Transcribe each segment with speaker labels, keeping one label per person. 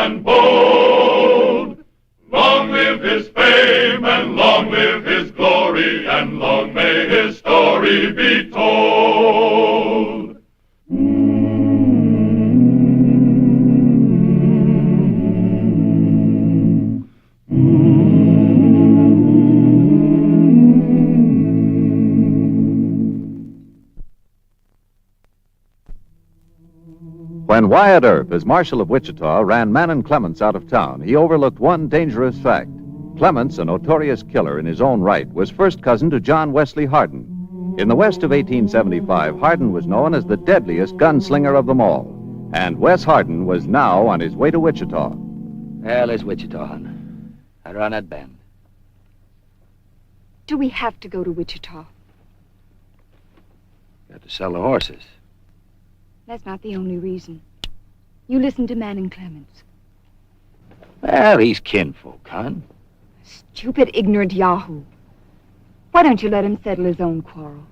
Speaker 1: and bold. Long live his fame, and long live his glory, and long may his story be told.
Speaker 2: When Wyatt Earp, as Marshal of Wichita, ran Mann and Clements out of town, he overlooked one dangerous fact. Clements, a notorious killer in his own right, was first cousin to John Wesley Hardin. In the West of 1875, Hardin was known as the deadliest gunslinger of them all. And Wes Hardin was now on his way to Wichita.
Speaker 3: Well, there's Wichita, hon. Right around that bend.
Speaker 4: Do we have to go to Wichita?
Speaker 3: Got to sell the horses.
Speaker 4: That's not the only reason. You listen to Mann and Clements.
Speaker 3: Well, he's kinfolk, hon.
Speaker 4: Stupid, ignorant yahoo. Why don't you let him settle his own quarrel?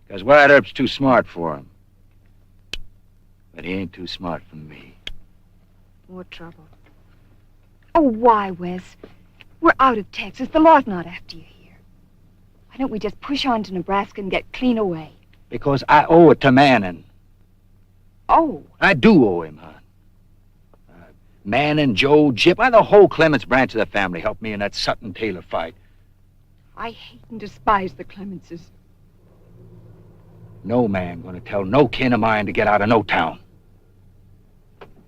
Speaker 3: Because Wyatt Earp's too smart for him. But he ain't too smart for me.
Speaker 4: More trouble. Oh, why, Wes? We're out of Texas. The law's not after you here. Why don't we just push on to Nebraska and get clean away?
Speaker 3: Because I owe it to Manning.
Speaker 4: Oh.
Speaker 3: I do owe him, hon. Manning, Joe, Jip, the whole Clements branch of the family helped me in that Sutton-Taylor fight.
Speaker 4: I hate and despise the Clementses.
Speaker 3: No man gonna tell no kin of mine to get out of no town.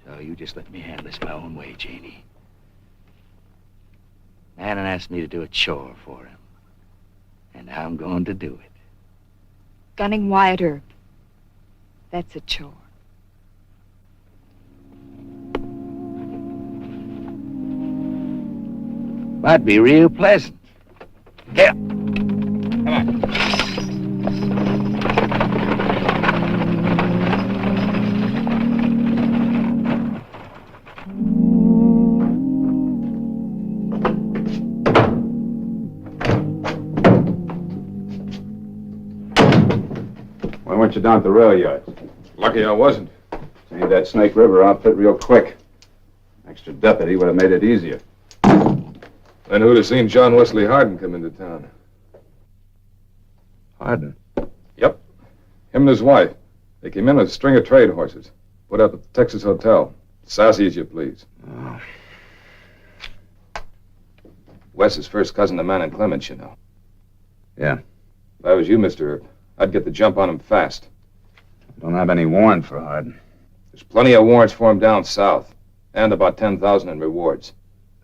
Speaker 3: So you just let me handle this my own way, Janie. Manning asked me to do a chore for him. And I'm going to do it.
Speaker 4: Gunning Wyatt Earp. That's a chore.
Speaker 3: Might be real pleasant. Here. Come on.
Speaker 5: Why weren't you down at the rail yards?
Speaker 6: Lucky I wasn't.
Speaker 5: Change that Snake River outfit real quick. Extra deputy would have made it easier.
Speaker 6: Then who'd have seen John Wesley Hardin come into town?
Speaker 5: Hardin?
Speaker 6: Yep. Him and his wife. They came in with a string of trade horses. Put up at the Texas Hotel. Sassy as you please.
Speaker 5: Oh.
Speaker 6: Wes is first cousin to Mann and Clements, you know.
Speaker 5: Yeah.
Speaker 6: If I was you, Mr. Earp, I'd get the jump on him fast.
Speaker 5: I don't have any warrant for Hardin.
Speaker 6: There's plenty of warrants for him down south. And about 10,000 in rewards.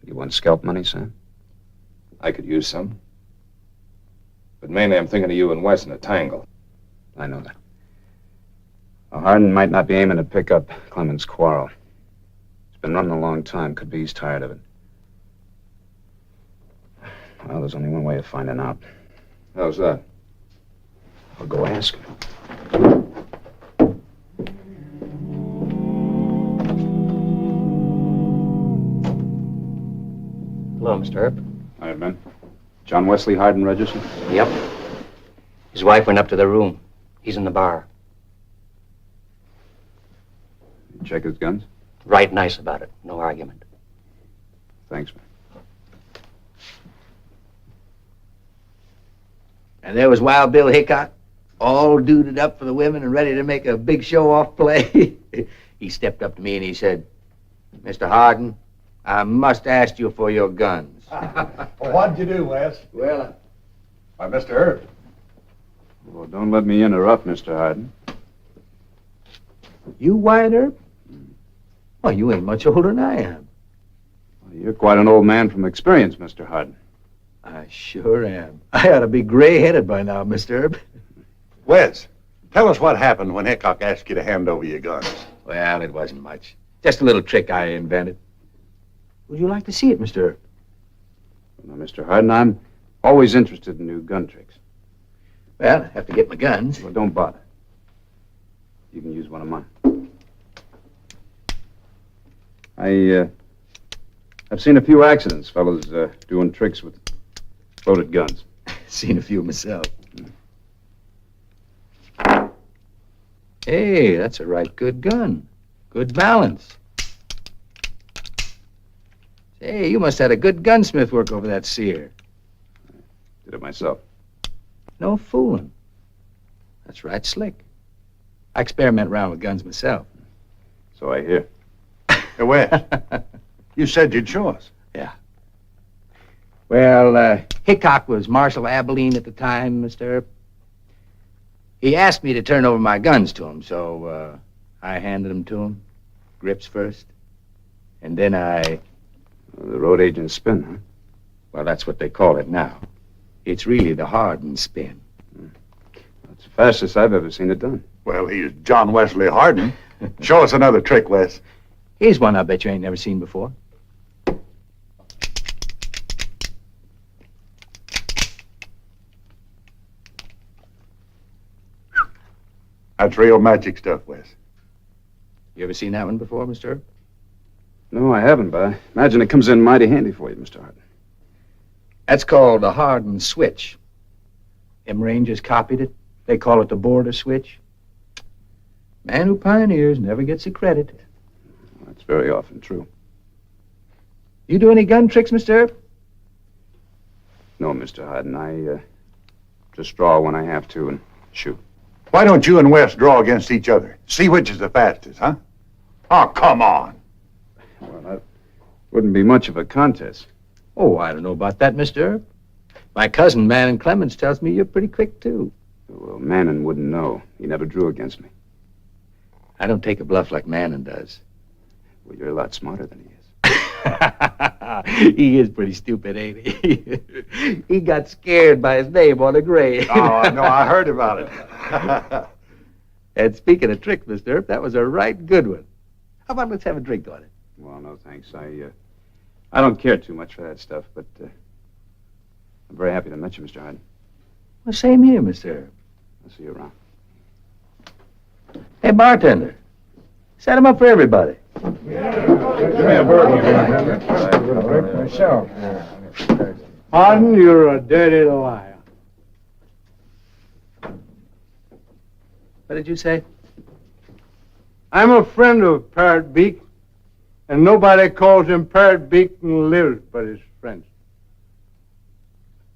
Speaker 5: You want scalp money, Sam?
Speaker 6: I could use some. But mainly I'm thinking of you and Wes in a tangle.
Speaker 5: I know that. Well, Hardin might not be aiming to pick up Clements' quarrel. It's been running a long time. Could be he's tired of it. Well, there's only one way of finding out.
Speaker 6: How's that?
Speaker 5: I'll go ask him.
Speaker 7: Hello, Mr. Earp.
Speaker 5: Hi, Ben. John Wesley Hardin registered?
Speaker 7: Yep. His wife went up to the room. He's in the bar.
Speaker 5: You check his guns?
Speaker 7: Right nice about it. No argument.
Speaker 5: Thanks, man.
Speaker 3: And there was Wild Bill Hickok, all duded up for the women and ready to make a big show-off play. He stepped up to me and he said, Mr. Hardin, I must ask you for your guns.
Speaker 8: Well, what'd you do, Wes?
Speaker 3: Well,
Speaker 8: Why, Mr. Earp.
Speaker 5: Well, don't let me interrupt, Mr. Hardin.
Speaker 3: you Wyatt Earp? Well, you ain't much older than I am.
Speaker 5: Well, you're quite an old man from experience, Mr. Hardin.
Speaker 3: I sure am. I ought to be gray-headed by now, Mr. Earp.
Speaker 8: Wes, tell us what happened when Hickok asked you to hand over your guns.
Speaker 3: Well, it wasn't much. Just a little trick I invented. Would you like to see it, Mr. Earp?
Speaker 5: Now, Mr. Hardin, I'm always interested in new gun tricks.
Speaker 3: Well, I have to get my guns.
Speaker 5: Well, don't bother. You can use one of mine. I've seen a few accidents, fellas, doing tricks with loaded guns.
Speaker 3: Seen a few myself. Hey, that's a right good gun. Good balance. Hey, you must have had a good gunsmith work over that sear.
Speaker 5: Did it myself.
Speaker 3: No fooling. That's right slick. I experiment around with guns myself.
Speaker 5: So I hear.
Speaker 8: Hey, Wes, you said you'd show us.
Speaker 3: Well, Hickok was Marshal Abilene at the time, Mr. Earp. He asked me to turn over my guns to him, so I handed them to him. Grips first. And then
Speaker 5: The road agent spin, huh?
Speaker 3: well, that's what they call it now. It's really the Hardin spin.
Speaker 5: That's the fastest I've ever seen it done.
Speaker 8: Well, he's John Wesley Hardin. Show us another trick, Wes.
Speaker 3: Here's one I bet you ain't never seen before.
Speaker 8: That's real magic stuff, Wes.
Speaker 3: You ever seen that one before, Mr. Earp?
Speaker 5: No, I haven't, but I imagine it comes in mighty handy for you, Mr. Hardin.
Speaker 3: That's called the Hardin switch. Them Rangers copied it. They call it the border switch. Man who pioneers never gets the credit.
Speaker 5: That's very often true.
Speaker 3: You do any gun tricks, Mr. Earp?
Speaker 5: No, Mr. Hardin, I just draw when I have to and shoot.
Speaker 8: Why don't you and Wes draw against each other? See which is the fastest, huh? Oh, come on.
Speaker 5: Well, that wouldn't be much of a contest.
Speaker 3: Oh, I don't know about that, Mr. Earp. My cousin, Manning Clemens, tells me you're pretty quick, too.
Speaker 5: Well, Manning wouldn't know. He never drew against me.
Speaker 3: I don't take a bluff like Manning does.
Speaker 5: Well, you're a lot smarter than he is.
Speaker 3: He is pretty stupid, ain't he? He got scared by his name on a grave.
Speaker 8: Oh, I know. I heard about it.
Speaker 3: And speaking of tricks, Mr. Earp, that was a right good one. How about let's have a drink on it?
Speaker 5: Well, no, thanks. I don't care too much for that stuff, but I'm very happy to meet you, Mr. Hardin.
Speaker 3: Well, same here, Mr. Earp.
Speaker 5: I'll see you around.
Speaker 3: Hey, bartender, set 'em up for everybody.
Speaker 6: Give me a bird. Myself.
Speaker 9: Hardin, you're a dirty liar.
Speaker 3: What did you say?
Speaker 9: I'm a friend of Parrot Beak, and nobody calls him Parrot Beak and lives but his friends.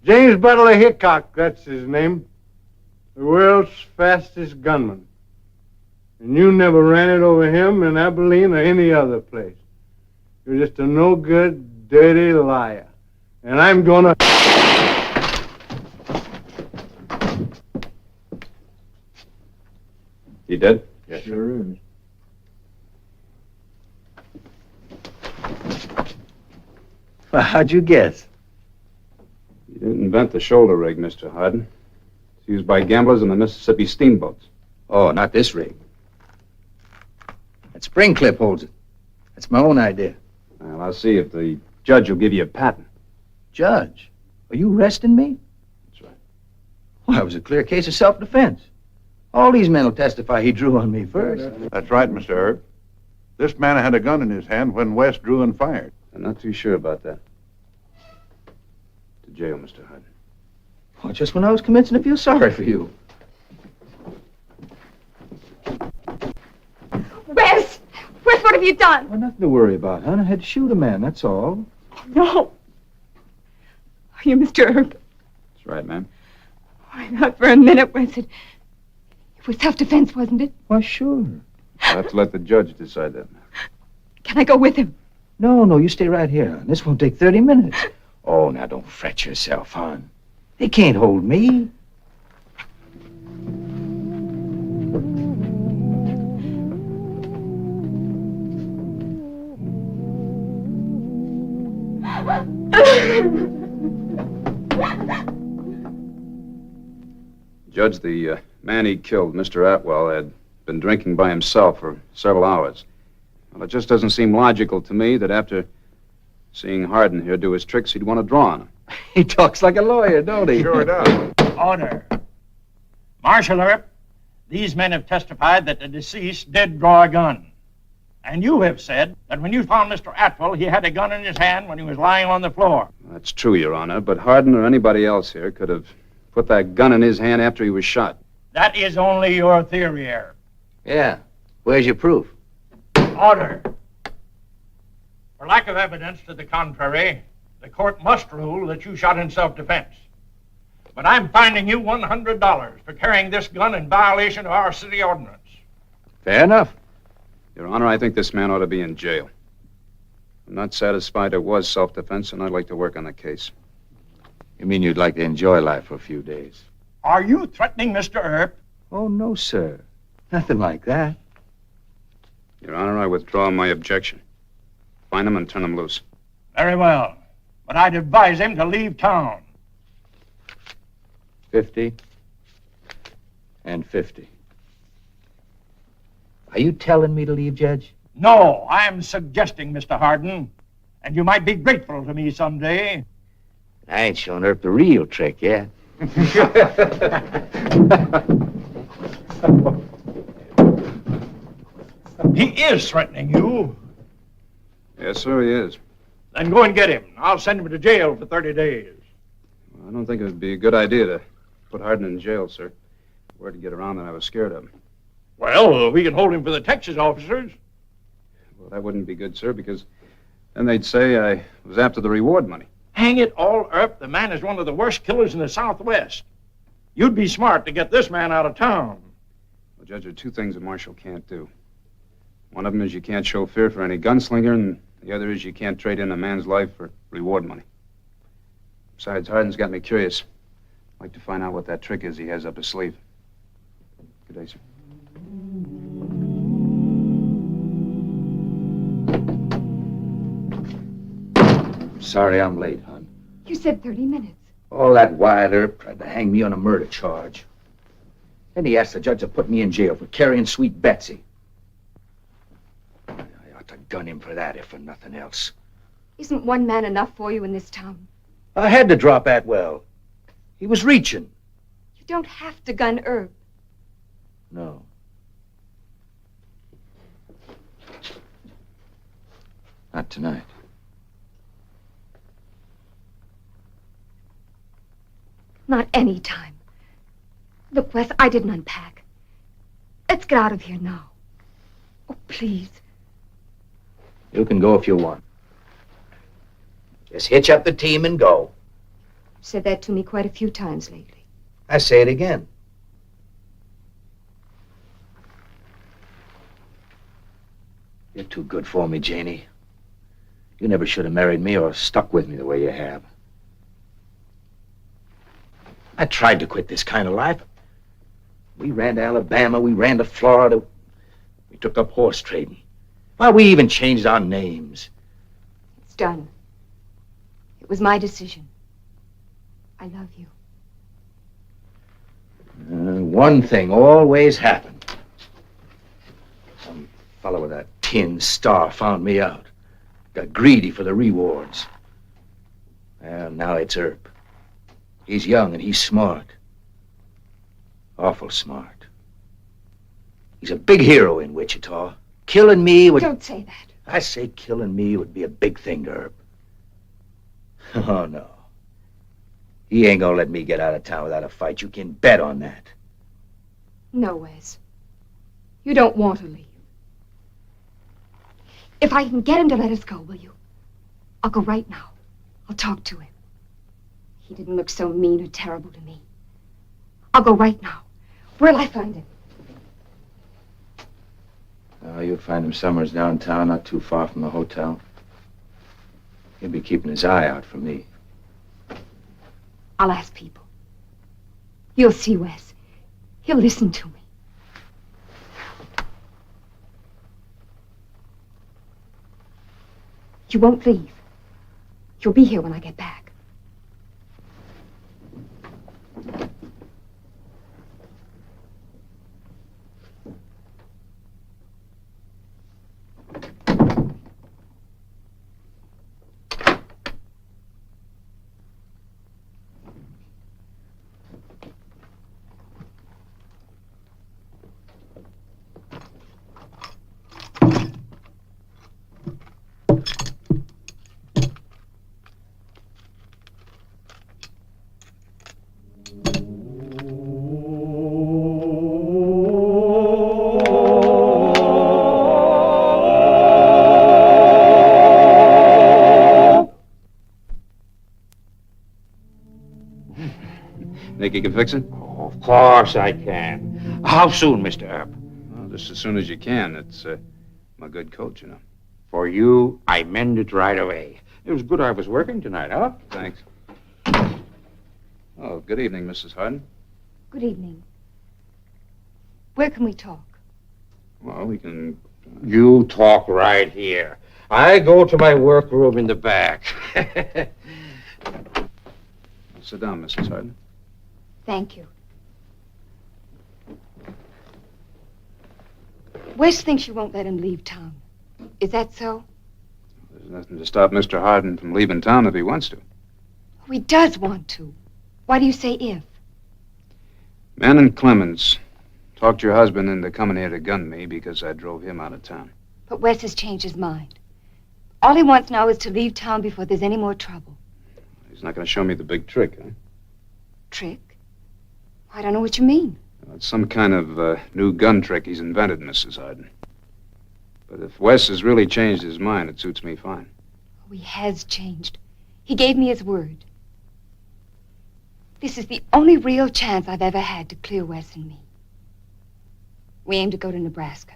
Speaker 9: James Butler Hickok, that's his name. The world's fastest gunman. And you never ran it over him in Abilene or any other place. You're just a no-good, dirty liar. And I'm gonna...
Speaker 5: He dead?
Speaker 8: Yes,
Speaker 9: Sure is.
Speaker 3: Well, how'd you guess?
Speaker 5: You didn't invent the shoulder rig, Mr. Hardin. It's used by gamblers on the Mississippi steamboats.
Speaker 3: Oh, not this rig. That spring clip holds it. That's my own idea.
Speaker 5: Well, I'll see if the judge will give you a patent.
Speaker 3: Judge, are you arresting me?
Speaker 5: That's right.
Speaker 3: Well, it was a clear case of self-defense. All these men will testify he drew on me first.
Speaker 8: That's right, Mr. Earp. This man had a gun in his hand when Wes drew and fired.
Speaker 5: I'm not too sure about that. To jail, Mr. Hardin.
Speaker 3: Well, just when I was commencing to feel sorry for you.
Speaker 4: Wes! Wes, what have you done?
Speaker 3: Well, nothing to worry about, hon. I had to shoot a man, that's all.
Speaker 4: No. Are you Mr. Earp?
Speaker 5: That's right, ma'am.
Speaker 4: Why not for a minute, Wes? It was self-defense, wasn't it?
Speaker 3: Why, sure.
Speaker 5: I'll have to let the judge decide that now.
Speaker 4: Can I go with him?
Speaker 3: No, you stay right here, hon. This won't take 30 minutes. Oh, now don't fret yourself, hon. They can't hold me.
Speaker 5: Judge, the man he killed, Mr. Atwell, had been drinking by himself for several hours. Well, it just doesn't seem logical to me that after seeing Hardin here do his tricks, he'd want to draw on him.
Speaker 3: He talks like a lawyer, don't he?
Speaker 8: Sure does.
Speaker 10: Order. Marshal Earp, these men have testified that the deceased did draw a gun. And you have said that when you found Mr. Atwell, he had a gun in his hand when he was lying on the floor.
Speaker 5: That's true, Your Honor, but Hardin or anybody else here could have put that gun in his hand after he was shot.
Speaker 10: That is only your theory, Earp.
Speaker 3: Yeah. Where's your proof?
Speaker 10: Order. For lack of evidence to the contrary, the court must rule that you shot in self-defense. But I'm fining you $100 for carrying this gun in violation of our city ordinance.
Speaker 3: Fair enough.
Speaker 5: Your Honor, I think this man ought to be in jail. I'm not satisfied it was self-defense, and I'd like to work on the case.
Speaker 3: You mean you'd like to enjoy life for a few days?
Speaker 10: Are you threatening Mr. Earp?
Speaker 3: Oh, no, sir. Nothing like that.
Speaker 5: Your Honor, I withdraw my objection. Find him and turn him loose.
Speaker 10: Very well. But I'd advise him to leave town.
Speaker 3: 50 and 50. Are you telling me to leave, Judge?
Speaker 10: No, I'm suggesting, Mr. Hardin. And you might be grateful to me someday.
Speaker 3: I ain't shown Earp the real trick yet.
Speaker 10: He is threatening you.
Speaker 5: Yes, sir, he is.
Speaker 10: Then go and get him. I'll send him to jail for 30 days.
Speaker 5: I don't think it would be a good idea to put Hardin in jail, sir. Word to get around that I was scared of him.
Speaker 10: Well, we can hold him for the Texas officers.
Speaker 5: Well, that wouldn't be good, sir, because then they'd say I was after the reward money.
Speaker 10: Hang it all, Earp. The man is one of the worst killers in the Southwest. You'd be smart to get this man out of town.
Speaker 5: Well, Judge, there are two things a marshal can't do. One of them is you can't show fear for any gunslinger, and the other is you can't trade in a man's life for reward money. Besides, Hardin's got me curious. I'd like to find out what that trick is he has up his sleeve. Good day, sir.
Speaker 3: Sorry I'm late, hon.
Speaker 4: You said 30 minutes.
Speaker 3: All that Wyatt Earp tried to hang me on a murder charge. Then he asked the judge to put me in jail for carrying Sweet Betsy. I ought to gun him for that, if for nothing else.
Speaker 4: Isn't one man enough for you in this town?
Speaker 3: I had to drop Atwell. He was reaching.
Speaker 4: You don't have to gun Earp.
Speaker 3: No. Not tonight.
Speaker 4: Not any time. Look, Wes, I didn't unpack. Let's get out of here now. Oh, please.
Speaker 3: You can go if you want. Just hitch up the team and go.
Speaker 4: You've said that to me quite a few times lately.
Speaker 3: I say it again. You're too good for me, Janie. You never should have married me or stuck with me the way you have. I tried to quit this kind of life. We ran to Alabama, we ran to Florida. We took up horse trading. Why, we even changed our names.
Speaker 4: It's done. It was my decision. I love you.
Speaker 3: One thing always happened. Some fellow with a tin star found me out. Got greedy for the rewards. Well, now it's Earp. He's young and he's smart. Awful smart. He's a big hero in Wichita. Killing me would...
Speaker 4: Don't say that.
Speaker 3: I say killing me would be a big thing to Earp. Oh, no. He ain't gonna let me get out of town without a fight. You can bet on that.
Speaker 4: No, Wes. You don't want to leave. If I can get him to let us go, will you? I'll go right now. I'll talk to him. He didn't look so mean or terrible to me. I'll go right now. Where'll I find him?
Speaker 3: Oh, you'll find him somewhere downtown, not too far from the hotel. He'll be keeping his eye out for me.
Speaker 4: I'll ask people. You'll see, Wes. He'll listen to me. You won't leave. You'll be here when I get back.
Speaker 5: Think you can fix it?
Speaker 10: Oh, of course I can. How soon, Mr. Earp?
Speaker 5: Well, just as soon as you can. It's my good coat, you know.
Speaker 10: For you, I mend it right away. It was good I was working tonight, huh?
Speaker 5: Thanks. Oh, good evening, Mrs. Hardin.
Speaker 4: Good evening. Where can we talk?
Speaker 5: Well, we can...
Speaker 10: You talk right here. I go to my workroom in the back.
Speaker 5: Sit down, Mrs. Hardin.
Speaker 4: Thank you. Wes thinks you won't let him leave town. Is that so?
Speaker 5: There's nothing to stop Mr. Hardin from leaving town if he wants to.
Speaker 4: Oh, he does want to. Why do you say if?
Speaker 5: Man and Clemens talked your husband into coming here to gun me because I drove him out of town.
Speaker 4: But Wes has changed his mind. All he wants now is to leave town before there's any more trouble.
Speaker 5: He's not going to show me the big trick, huh?
Speaker 4: Trick? I don't know what you mean.
Speaker 5: Well, it's some kind of new gun trick he's invented, Mrs. Hardin. But if Wes has really changed his mind, it suits me fine.
Speaker 4: Oh, he has changed. He gave me his word. This is the only real chance I've ever had to clear Wes and me. We aim to go to Nebraska.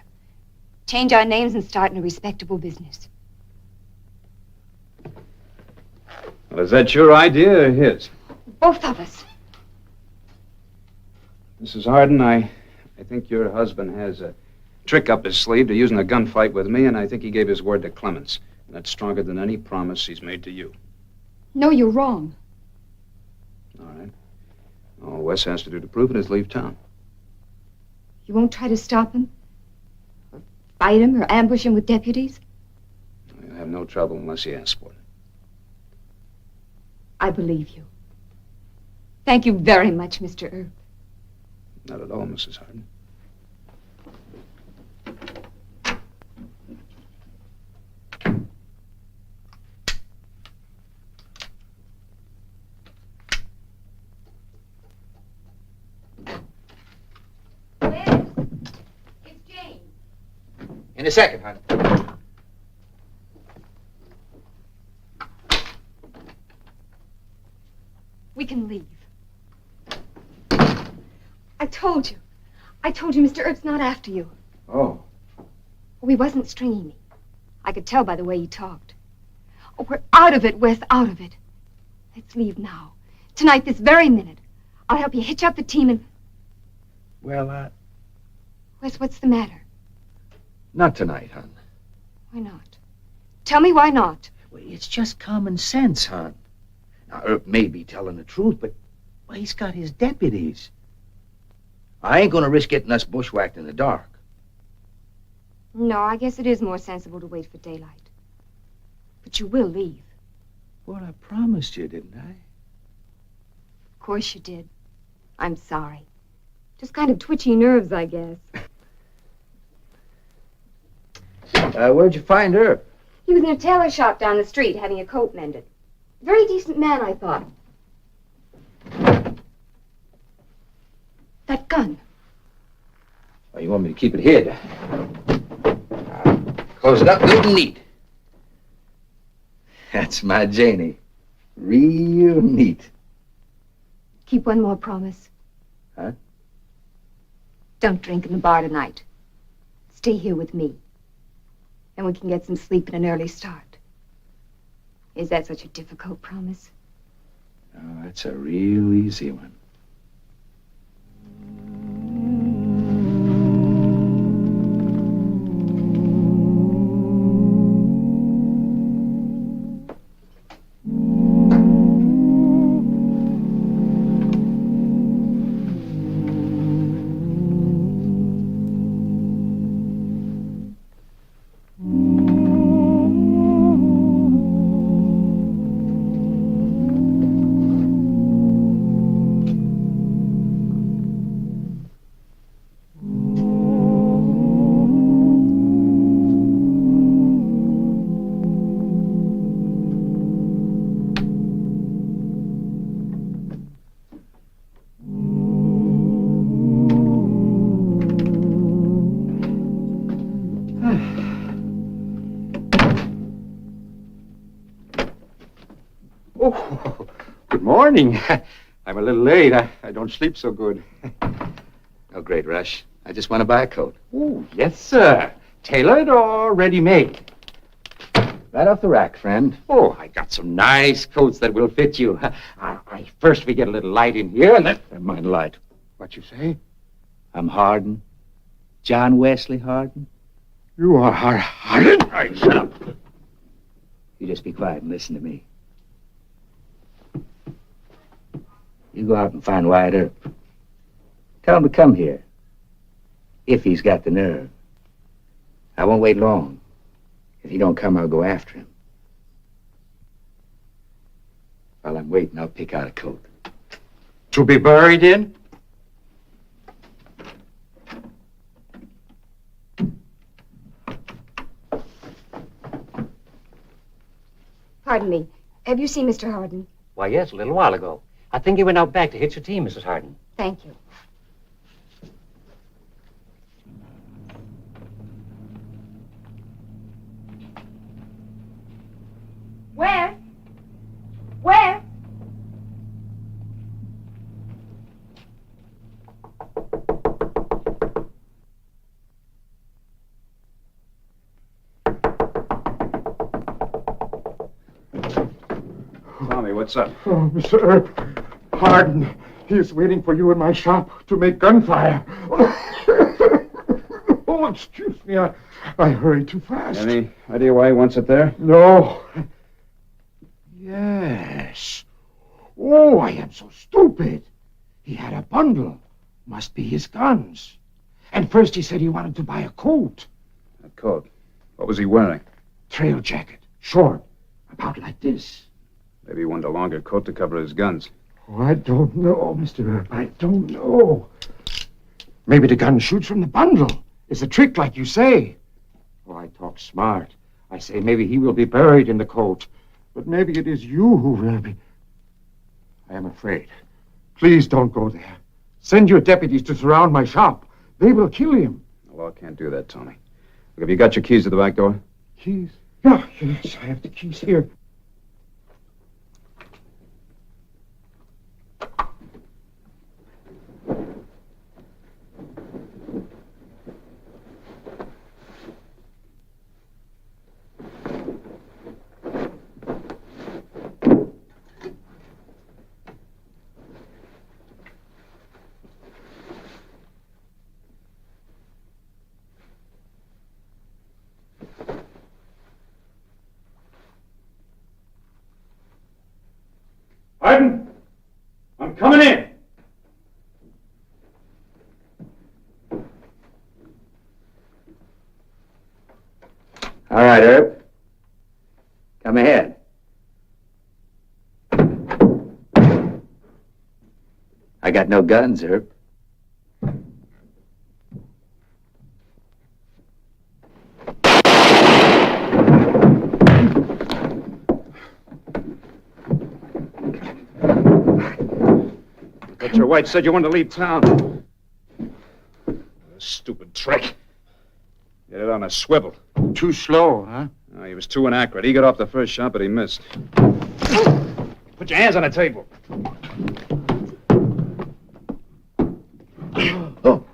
Speaker 4: Change our names and start in a respectable business.
Speaker 5: Well, is that your idea or his?
Speaker 4: Both of us.
Speaker 5: Mrs. Hardin, I think your husband has a trick up his sleeve to using a gunfight with me, and I think he gave his word to Clemens. And that's stronger than any promise he's made to you.
Speaker 4: No, you're wrong.
Speaker 5: All right. All Wes has to do to prove it is leave town.
Speaker 4: You won't try to stop him? Or fight him or ambush him with deputies?
Speaker 5: You'll have no trouble unless he asks for it.
Speaker 4: I believe you. Thank you very much, Mr. Earp.
Speaker 5: Not at all, Mrs. Hardin.
Speaker 4: Wes, it's Jane.
Speaker 3: In a second, hon.
Speaker 4: We can leave. I told you. I told you Mr. Earp's not after you.
Speaker 3: Oh.
Speaker 4: Oh, he wasn't stringing me. I could tell by the way he talked. Oh, we're out of it, Wes, out of it. Let's leave now. Tonight, this very minute. I'll help you hitch up the team and...
Speaker 3: Well,
Speaker 4: Wes, what's the matter?
Speaker 3: not tonight, hon.
Speaker 4: Why not? Tell me why not.
Speaker 3: Well, it's just common sense, hon. Now, Earp may be telling the truth, but well, he's got his deputies. I ain't gonna risk getting us bushwhacked in the dark.
Speaker 4: No, I guess it is more sensible to wait for daylight. But you will leave.
Speaker 3: Well, I promised you, didn't I?
Speaker 4: Of course you did. I'm sorry. Just kind of twitchy nerves, I guess.
Speaker 3: Where'd you find Earp?
Speaker 4: He was in a tailor shop down the street having a coat mended. Very decent man, I thought. That gun.
Speaker 3: Oh, you want me to keep it hid? Close it up good and neat. That's my Janie. Real neat.
Speaker 4: Keep one more promise.
Speaker 3: Huh?
Speaker 4: Don't drink in the bar tonight. Stay here with me. Then we can get some sleep and an early start. Is that such a difficult promise?
Speaker 3: Oh, that's a real easy one.
Speaker 10: Oh, good morning.
Speaker 11: I'm a little late. I don't sleep so good.
Speaker 3: No great rush. I just want to buy a coat.
Speaker 11: Oh, yes, sir. Tailored or ready-made?
Speaker 3: Right off the rack, friend.
Speaker 11: Oh, I got some nice coats that will fit you. First we get a little light in here, and then...
Speaker 3: Never mind light.
Speaker 11: What you say?
Speaker 3: I'm Hardin. John Wesley Hardin.
Speaker 11: You are Hardin?
Speaker 3: All right, shut up. You just be quiet and listen to me. You go out and find Wyatt Earp. Tell him to come here. If he's got the nerve. I won't wait long. If he don't come, I'll go after him. While I'm waiting, I'll pick out a coat.
Speaker 11: To be buried in?
Speaker 4: Pardon me. Have you seen Mr. Hardin?
Speaker 7: Why, yes, a little while ago. I think he went out back to hitch your team, Mrs. Hardin.
Speaker 4: Thank you. Where? Where?
Speaker 5: Tommy, what's up?
Speaker 11: Oh, Mr. Earp. Hardin. He is waiting for you in my shop to make gunfire. Oh, excuse me. I hurried too fast.
Speaker 5: Any idea why he wants it there?
Speaker 11: No. Yes. Oh, I am so stupid. He had a bundle. Must be his guns. And first he said he wanted to buy a coat.
Speaker 5: A coat. What was he wearing?
Speaker 11: Trail jacket. Short. About like this.
Speaker 5: Maybe he wanted a longer coat to cover his guns.
Speaker 11: Oh, I don't know, Mr. Earp. I don't know. Maybe the gun shoots from the bundle. It's a trick like you say. Oh, I talk smart. I say maybe he will be buried in the coat. But maybe it is you who will be. I am afraid. Please don't go there. Send your deputies to surround my shop. They will kill him.
Speaker 5: The law can't do that, Tommy. Look, have you got your keys to the back door?
Speaker 11: Keys? Yeah, yes, I have the keys here.
Speaker 5: Hardin! I'm coming in!
Speaker 3: All right, Earp. Come ahead. I got no guns, Earp.
Speaker 5: Your White said you wanted to leave town. Stupid trick. Get it on a swivel.
Speaker 11: Too slow, huh?
Speaker 5: No, he was too inaccurate. He got off the first shot, but he missed. Put your hands on the table.
Speaker 11: Oh.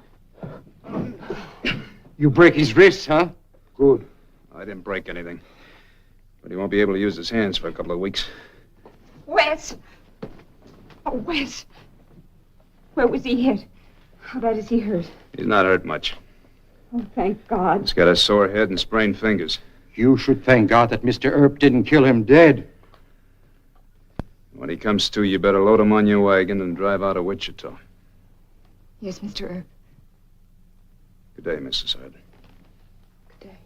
Speaker 11: You break his wrists, huh? Good.
Speaker 5: I didn't break anything. But he won't be able to use his hands for a couple of weeks.
Speaker 4: Wes! Oh, Wes! Where was he hit? How bad is he hurt?
Speaker 5: He's not hurt much.
Speaker 4: Oh, thank God.
Speaker 5: He's got a sore head and sprained fingers.
Speaker 11: You should thank God that Mr. Earp didn't kill him dead.
Speaker 5: When he comes to, you better load him on your wagon and drive out of Wichita.
Speaker 4: Yes, Mr. Earp.
Speaker 5: Good day, Mrs. Hardin.
Speaker 4: Good day.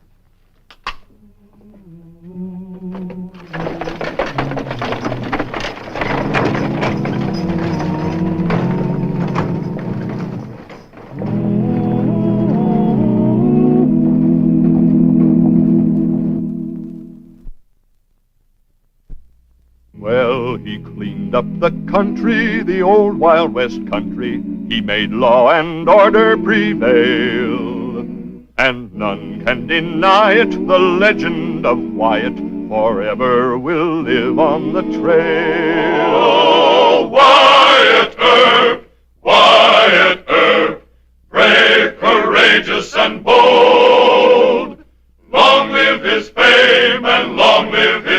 Speaker 1: Well, he cleaned up the country, the old Wild West country. He made law and order prevail. And none can deny it, the legend of Wyatt forever will live on the trail. Oh, Wyatt! Wyatt Earp, Wyatt Earp, brave, courageous, and bold. Long live his fame, and long live his